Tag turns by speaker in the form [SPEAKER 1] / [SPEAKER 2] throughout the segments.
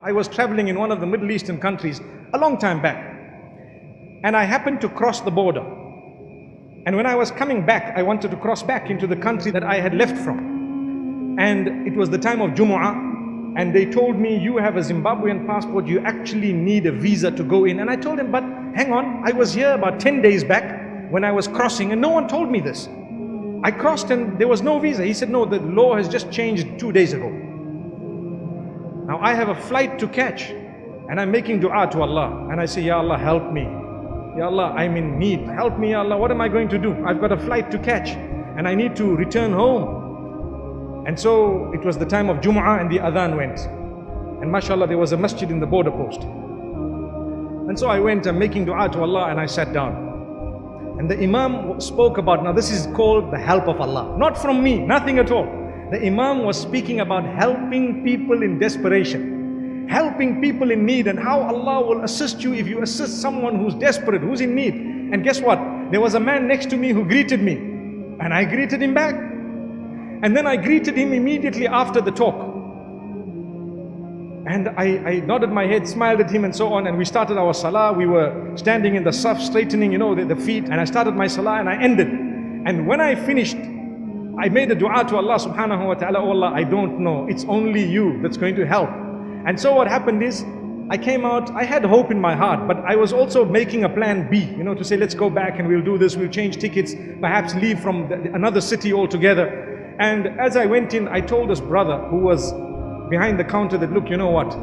[SPEAKER 1] I was traveling in one of the Middle Eastern countries a long time back, and I happened to cross the border. And when I was coming back, I wanted to cross back into the country that I had left from. And it was the time of Jumu'ah, and they told me, you have a Zimbabwean passport, you actually need a visa to go in. And I told him, but hang on, I was here about 10 days back when I was crossing, and no one told me this. I crossed and there was no visa. He said, no, the law has just changed 2 days ago. Now I have a flight to catch, and I'm making dua to Allah, and I say, Ya Allah, help me. Ya Allah, I'm in need. Help me, Ya Allah. What am I going to do? I've got a flight to catch, and I need to return home. And so it was the time of Jumu'ah, and the adhan went. And mashallah, there was a masjid in the border post. And so I went, I'm making dua to Allah, and I sat down. And the Imam spoke about, now this is called the help of Allah. Not from me, nothing at all. The Imam was speaking about helping people in desperation, helping people in need, and how Allah will assist you if you assist someone who's desperate, who's in need. And guess what? There was a man next to me who greeted me, and I greeted him back. And then I greeted him immediately after the talk. And I nodded my head, smiled at him and so on, and we started our salah. We were standing in the saf, straightening, the feet, and I started my salah and I ended. And when I finished, I made a dua to Allah subhanahu wa ta'ala, oh Allah, I don't know, it's only you that's going to help. And so what happened is, I came out, I had hope in my heart, but I was also making a plan B, to say, let's go back and we'll do this, we'll change tickets, perhaps leave from another city altogether. And as I went in, I told this brother who was behind the counter that, look, you know what,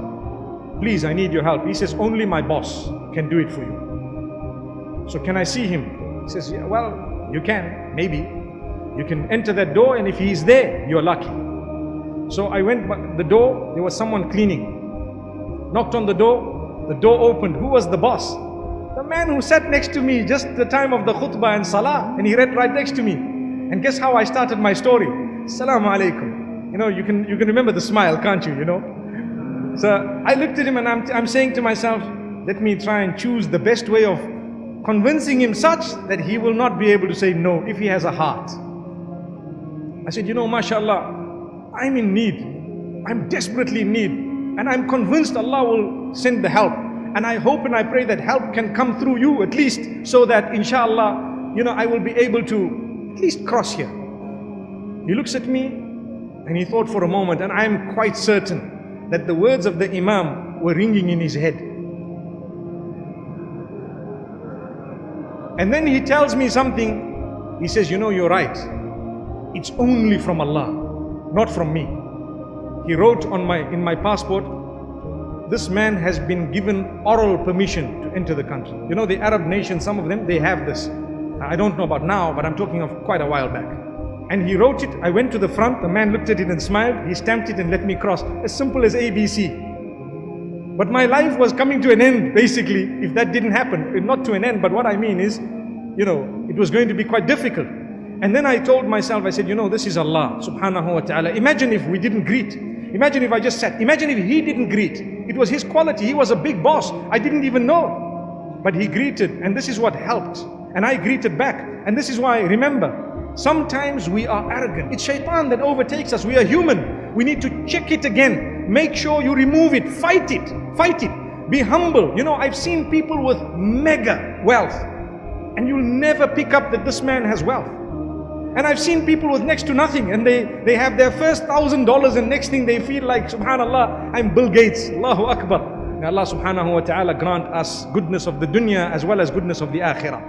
[SPEAKER 1] please, I need your help. He says, only my boss can do it for you. So can I see him? He says, yeah, well, you can, maybe. You can enter that door, and if he's there, you're lucky. So I went by the door, there was someone cleaning. Knocked on the door opened. Who was the boss? The man who sat next to me just the time of the khutbah and salah, and he read right next to me. And guess how I started my story? Assalamu alaikum. You can remember the smile, can't you, So I looked at him and I'm saying to myself, let me try and choose the best way of convincing him such that he will not be able to say no if he has a heart. I said, mashallah, I'm in need. I'm desperately in need. And I'm convinced Allah will send the help. And I hope and I pray that help can come through you at least, so that inshallah, I will be able to at least cross here. He looks at me and he thought for a moment, and I'm quite certain that the words of the Imam were ringing in his head. And then he tells me something. He says, you're right. It's only from Allah, not from me. He wrote in my passport, this man has been given oral permission to enter the country. The Arab nations, some of them, they have this. I don't know about now, but I'm talking of quite a while back. And he wrote it. I went to the front, the man looked at it and smiled. He stamped it and let me cross. As simple as ABC. But my life was coming to an end, basically, if that didn't happen. Not to an end, but what I mean is, it was going to be quite difficult. And then I told myself, I said, this is Allah subhanahu wa ta'ala. Imagine if we didn't greet. Imagine if I just sat. Imagine if he didn't greet. It was his quality. He was a big boss. I didn't even know. But he greeted, and this is what helped. And I greeted back. And this is why, remember, sometimes we are arrogant. It's shaitan that overtakes us. We are human. We need to check it again. Make sure you remove it. Fight it. Fight it. Be humble. I've seen people with mega wealth, and you'll never pick up that this man has wealth. And I've seen people with next to nothing, and they have their first $1,000, and next thing they feel like, subhanallah, I'm Bill Gates. Allahu Akbar. May Allah subhanahu wa ta'ala grant us goodness of the dunya as well as goodness of the akhirah.